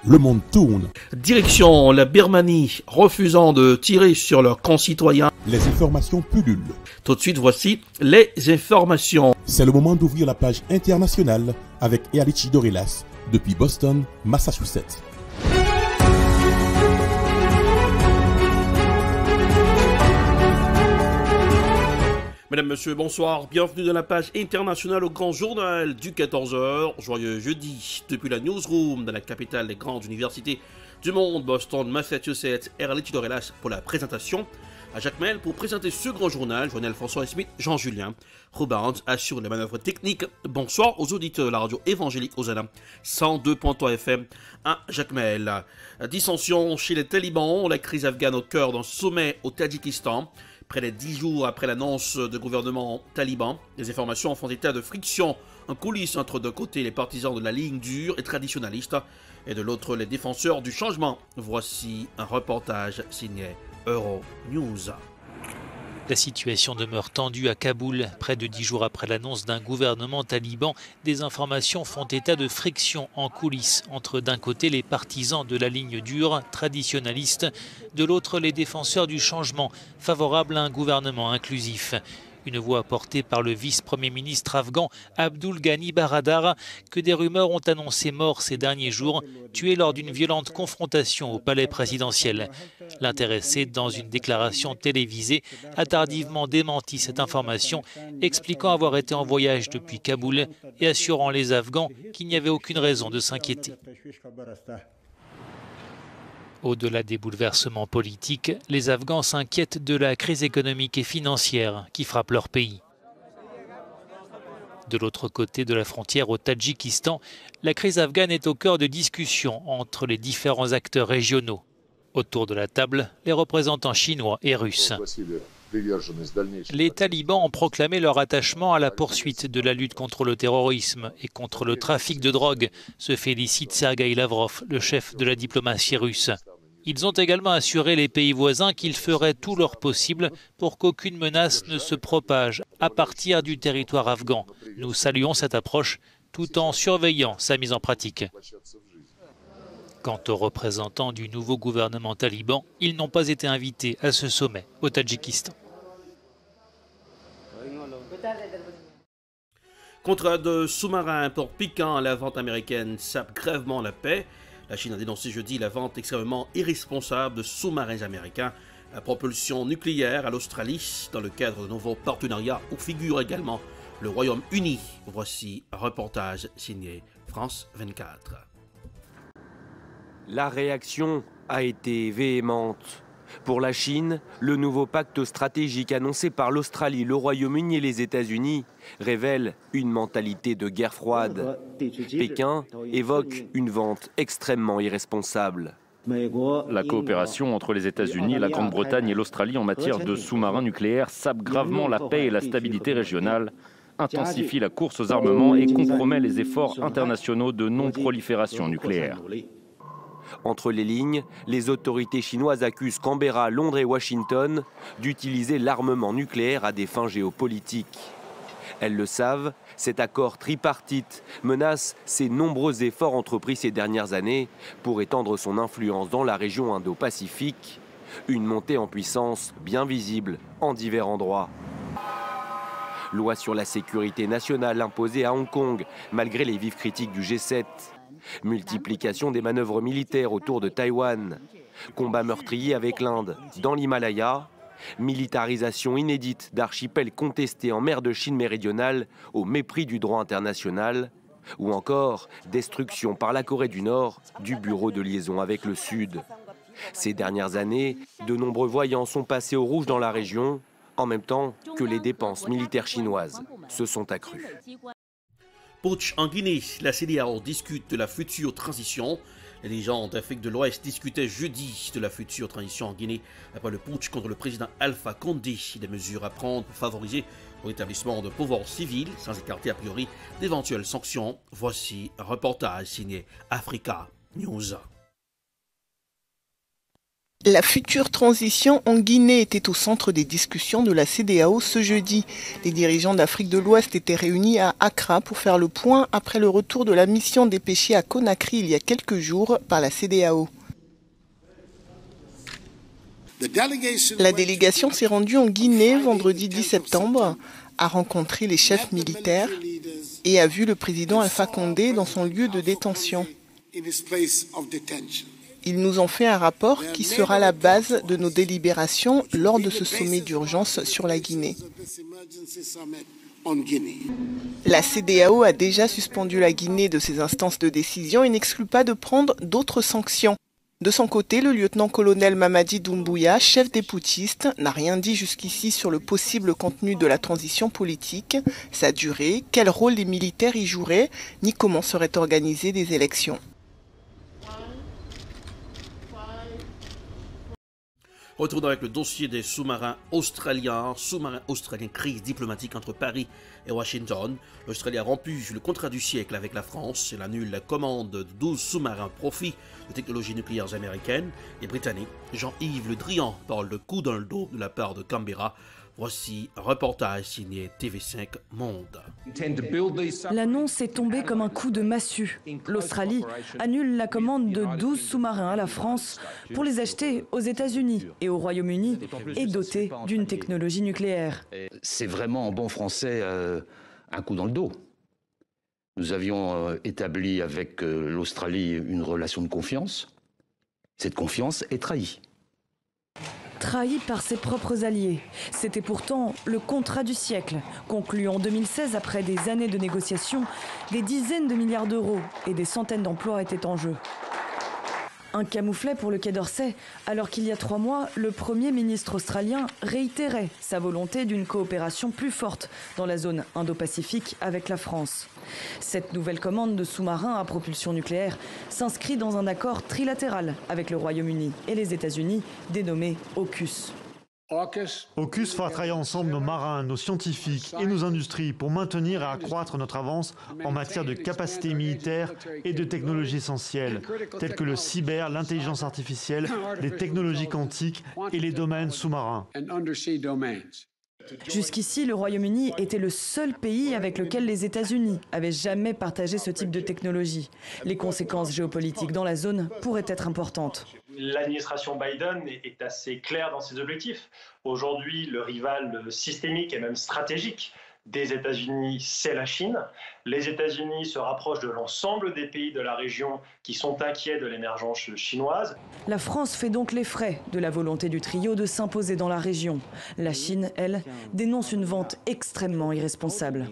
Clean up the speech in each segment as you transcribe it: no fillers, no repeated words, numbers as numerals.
le monde tourne. Direction la Birmanie, refusant de tirer sur leurs concitoyens. Les informations pullulent. Tout de suite, voici les informations. C'est le moment d'ouvrir la page internationale avec Erlichi Dorelas depuis Boston, Massachusetts. Mesdames, Messieurs, bonsoir. Bienvenue dans la page internationale au grand journal du 14h. Joyeux jeudi depuis la newsroom de la capitale des grandes universités du monde, Boston, Massachusetts. Erlichi Dorelas pour la présentation. À Jacques Mel pour présenter ce grand journal. Journal François Smith, Jean-Julien Roubans assure les manœuvres techniques. Bonsoir aux auditeurs de la radio évangélique Hosanna 102.3 FM à Jacques Mel. Dissension chez les talibans, la crise afghane au cœur d'un sommet au Tadjikistan. Près de 10 jours après l'annonce de gouvernement taliban, les informations font état de friction en coulisses entre d'un côté les partisans de la ligne dure et traditionnaliste et de l'autre les défenseurs du changement. Voici un reportage signé Euronews. La situation demeure tendue à Kaboul. Près de 10 jours après l'annonce d'un gouvernement taliban, des informations font état de friction en coulisses entre d'un côté les partisans de la ligne dure, traditionnaliste, de l'autre les défenseurs du changement, favorables à un gouvernement inclusif. Une voix portée par le vice-premier ministre afghan Abdul Ghani Baradar, que des rumeurs ont annoncé mort ces derniers jours, tué lors d'une violente confrontation au palais présidentiel. L'intéressé, dans une déclaration télévisée, a tardivement démenti cette information, expliquant avoir été en voyage depuis Kaboul et assurant les Afghans qu'il n'y avait aucune raison de s'inquiéter. Au-delà des bouleversements politiques, les Afghans s'inquiètent de la crise économique et financière qui frappe leur pays. De l'autre côté de la frontière au Tadjikistan, la crise afghane est au cœur de discussions entre les différents acteurs régionaux. Autour de la table, les représentants chinois et russes. Les talibans ont proclamé leur attachement à la poursuite de la lutte contre le terrorisme et contre le trafic de drogue, se félicite Sergueï Lavrov, le chef de la diplomatie russe. Ils ont également assuré les pays voisins qu'ils feraient tout leur possible pour qu'aucune menace ne se propage à partir du territoire afghan. Nous saluons cette approche tout en surveillant sa mise en pratique. Quant aux représentants du nouveau gouvernement taliban, ils n'ont pas été invités à ce sommet au Tadjikistan. Contrat de sous-marins pour piquant à la vente américaine sape gravement la paix. La Chine a dénoncé jeudi la vente extrêmement irresponsable de sous-marins américains à propulsion nucléaire à l'Australie dans le cadre de nouveaux partenariats où figure également le Royaume-Uni. Voici un reportage signé France 24. La réaction a été véhémente. Pour la Chine, le nouveau pacte stratégique annoncé par l'Australie, le Royaume-Uni et les États-Unis révèle une mentalité de guerre froide. Pékin évoque une vente extrêmement irresponsable. La coopération entre les États-Unis, la Grande-Bretagne et l'Australie en matière de sous-marins nucléaires sape gravement la paix et la stabilité régionale, intensifie la course aux armements et compromet les efforts internationaux de non-prolifération nucléaire. Entre les lignes, les autorités chinoises accusent Canberra, Londres et Washington d'utiliser l'armement nucléaire à des fins géopolitiques. Elles le savent, cet accord tripartite menace ces nombreux efforts entrepris ces dernières années pour étendre son influence dans la région Indo-Pacifique, une montée en puissance bien visible en divers endroits. Loi sur la sécurité nationale imposée à Hong Kong, malgré les vives critiques du G7. Multiplication des manœuvres militaires autour de Taïwan, combat meurtrier avec l'Inde dans l'Himalaya, militarisation inédite d'archipels contestés en mer de Chine méridionale au mépris du droit international, ou encore destruction par la Corée du Nord du bureau de liaison avec le Sud. Ces dernières années, de nombreux voyants sont passés au rouge dans la région, en même temps que les dépenses militaires chinoises se sont accrues. Putsch en Guinée, la CEDEAO discute de la future transition. Les dirigeants d'Afrique de l'Ouest discutaient jeudi de la future transition en Guinée après le putsch contre le président Alpha Condé. Des mesures à prendre pour favoriser le rétablissement de pouvoir civil sans écarter a priori d'éventuelles sanctions. Voici un reportage signé Africa News. La future transition en Guinée était au centre des discussions de la CEDEAO ce jeudi. Les dirigeants d'Afrique de l'Ouest étaient réunis à Accra pour faire le point après le retour de la mission dépêchée à Conakry il y a quelques jours par la CEDEAO. La délégation s'est rendue en Guinée vendredi 10 septembre, a rencontré les chefs militaires et a vu le président Alpha Condé dans son lieu de détention. Ils nous ont fait un rapport qui sera la base de nos délibérations lors de ce sommet d'urgence sur la Guinée. La CEDEAO a déjà suspendu la Guinée de ses instances de décision et n'exclut pas de prendre d'autres sanctions. De son côté, le lieutenant-colonel Mamadi Doumbouya, chef des putschistes, n'a rien dit jusqu'ici sur le possible contenu de la transition politique, sa durée, quel rôle les militaires y joueraient, ni comment seraient organisées des élections. Retournons avec le dossier des sous-marins australiens. Sous-marins australiens, crise diplomatique entre Paris et Washington. L'Australie a rompu le contrat du siècle avec la France. Elle annule la commande de 12 sous-marins profit de technologies nucléaires américaines et britanniques. Jean-Yves Le Drian parle de coup dans le dos de la part de Canberra. Voici un reportage signé TV5 Monde. L'annonce est tombée comme un coup de massue. L'Australie annule la commande de 12 sous-marins à la France pour les acheter aux États-Unis et au Royaume-Uni et dotés d'une technologie nucléaire. C'est vraiment en bon français un coup dans le dos. Nous avions établi avec l'Australie une relation de confiance. Cette confiance est trahie. Trahi par ses propres alliés. C'était pourtant le contrat du siècle, conclu en 2016 après des années de négociations. Des dizaines de milliards d'euros et des centaines d'emplois étaient en jeu. Un camouflet pour le Quai d'Orsay, alors qu'il y a 3 mois, le Premier ministre australien réitérait sa volonté d'une coopération plus forte dans la zone Indo-Pacifique avec la France. Cette nouvelle commande de sous-marins à propulsion nucléaire s'inscrit dans un accord trilatéral avec le Royaume-Uni et les États-Unis, dénommé AUKUS. AUKUS fera travailler ensemble nos marins, nos scientifiques et nos industries pour maintenir et accroître notre avance en matière de capacités militaires et de technologies essentielles, telles que le cyber, l'intelligence artificielle, les technologies quantiques et les domaines sous-marins. Jusqu'ici, le Royaume-Uni était le seul pays avec lequel les États-Unis avaient jamais partagé ce type de technologie. Les conséquences géopolitiques dans la zone pourraient être importantes. L'administration Biden est assez claire dans ses objectifs. Aujourd'hui, le rival systémique et même stratégique des États-Unis, c'est la Chine. Les États-Unis se rapprochent de l'ensemble des pays de la région qui sont inquiets de l'émergence chinoise. La France fait donc les frais de la volonté du trio de s'imposer dans la région. La Chine, elle, dénonce une vente extrêmement irresponsable.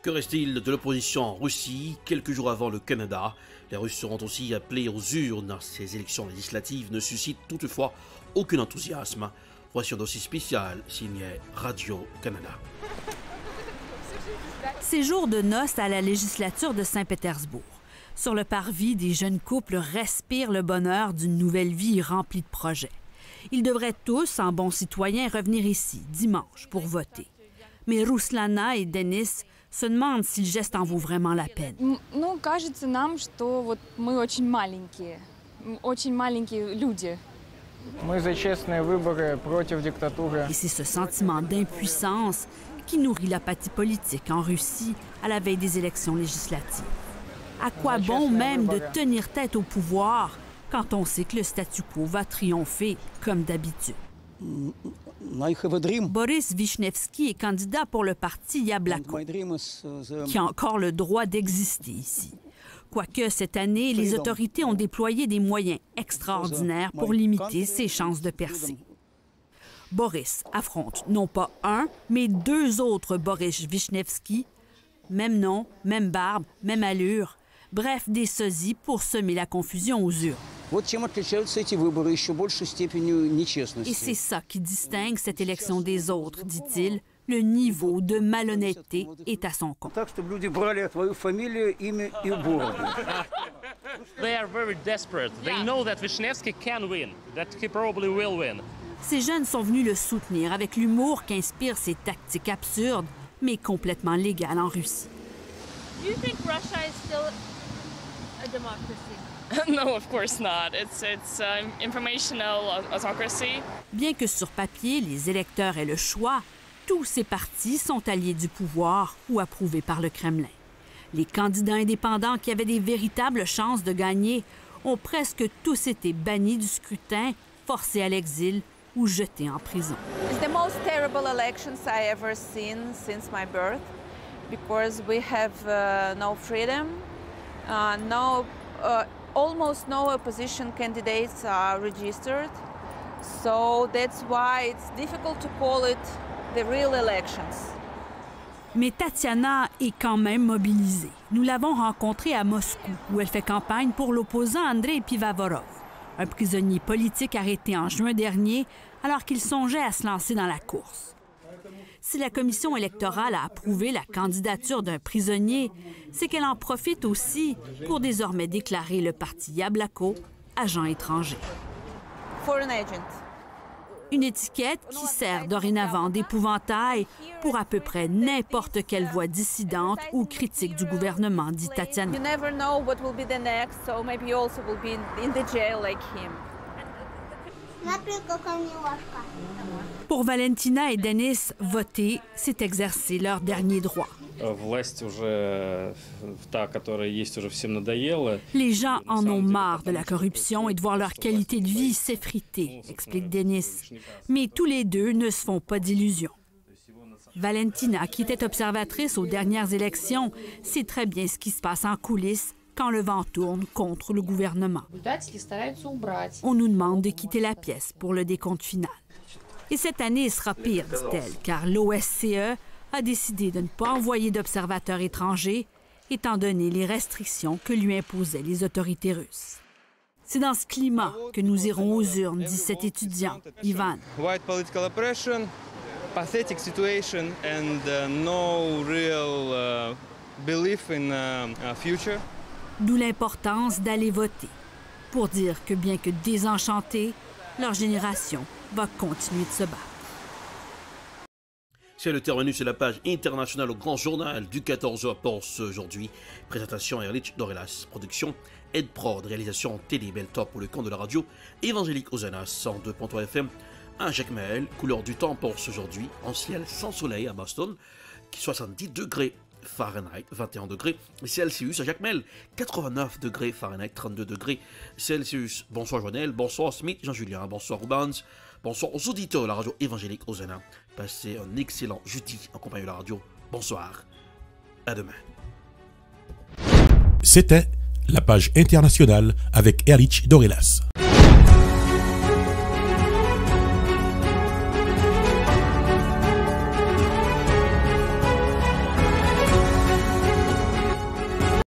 Que reste-t-il de l'opposition en Russie? Quelques jours avant le Canada, les Russes seront aussi appelés aux urnes. Ces élections législatives ne suscitent toutefois aucun enthousiasme. Voici un dossier spécial signé Radio-Canada. Séjour de noces à la législature de Saint-Pétersbourg. Sur le parvis, des jeunes couples respirent le bonheur d'une nouvelle vie remplie de projets. Ils devraient tous, en bons citoyens, revenir ici, dimanche, pour voter. Mais Ruslana et Denis se demandent si le geste en vaut vraiment la peine. Кажется нам, что вот мы очень маленькие люди. Et c'est ce sentiment d'impuissance qui nourrit l'apathie politique en Russie à la veille des élections législatives. À quoi bon même de tenir tête au pouvoir quand on sait que le statu quo va triompher comme d'habitude? Boris Vishnevsky est candidat pour le parti Yablako, qui a encore le droit d'exister ici. Quoique cette année, les autorités ont déployé des moyens extraordinaires pour limiter ses chances de percer. Boris affronte non pas un, mais 2 autres Boris Vishnevsky. Même nom, même barbe, même allure. Bref, des sosies pour semer la confusion aux urnes. Et c'est ça qui distingue cette élection des autres, dit-il. Le niveau de malhonnêteté est à son compte. They are very desperate. They know that Vishnevsky can win, that he probably will win. Ces jeunes sont venus le soutenir avec l'humour qu'inspirent ces tactiques absurdes, mais complètement légales en Russie. Do you think Russia is still a democracy? No, of course not. It's informational autocracy. Bien que sur papier, les électeurs aient le choix, tous ces partis sont alliés du pouvoir ou approuvés par le Kremlin. Les candidats indépendants qui avaient des véritables chances de gagner ont presque tous été bannis du scrutin, forcés à l'exil ou jetés en prison. It's the most terrible elections I ever seen since my birth, because we have no freedom, almost no opposition candidates are registered, so that's why it's difficult to call it the real elections. Mais Tatiana est quand même mobilisée. Nous l'avons rencontrée à Moscou, où elle fait campagne pour l'opposant Andrei Pivavorov, un prisonnier politique arrêté en juin dernier alors qu'il songeait à se lancer dans la course. Si la commission électorale a approuvé la candidature d'un prisonnier, c'est qu'elle en profite aussi pour désormais déclarer le parti Yablako agent étranger. Foreign agent. Une étiquette qui sert dorénavant d'épouvantail pour à peu près n'importe quelle voix dissidente ou critique du gouvernement, dit Tatiana. You never know what will be the next, so maybe you also will be in the jail like him. Pour Valentina et Denis, voter, c'est exercer leur dernier droit. Les gens en ont marre de la corruption et de voir leur qualité de vie s'effriter, explique Denis. Mais tous les deux ne se font pas d'illusions. Valentina, qui était observatrice aux dernières élections, sait très bien ce qui se passe en coulisses quand le vent tourne contre le gouvernement. On nous demande de quitter la pièce pour le décompte final. Et cette année sera pire, dit-elle, car l'OSCE a décidé de ne pas envoyer d'observateurs étrangers, étant donné les restrictions que lui imposaient les autorités russes. C'est dans ce climat que nous irons aux urnes, dit cet étudiant, Ivan. White political oppression, pathetic situation and no real belief in a future. D'où l'importance d'aller voter, pour dire que bien que désenchantée, leur génération va continuer de se battre. C'est le terminus, c'est la page internationale au grand journal du 14h pour ce aujourd'hui. Présentation Erlich Dorelas, production Ed Prod, réalisation Télé Beltop pour le compte de la radio évangélique Hosanna 102.3 FM. Un Jacmel, couleur du temps pour ce aujourd'hui, en ciel sans soleil à Boston, 70 degrés Fahrenheit, 21 degrés Celsius à Jacmel, 89 degrés Fahrenheit, 32 degrés Celsius. Bonsoir Joannel, bonsoir Smith, Jean-Julien, bonsoir Rubans, bonsoir aux auditeurs de la radio évangélique Hosanna. Passez un excellent jeudi en compagnie de la radio. Bonsoir, à demain. C'était la page internationale avec Erlich Dorelas.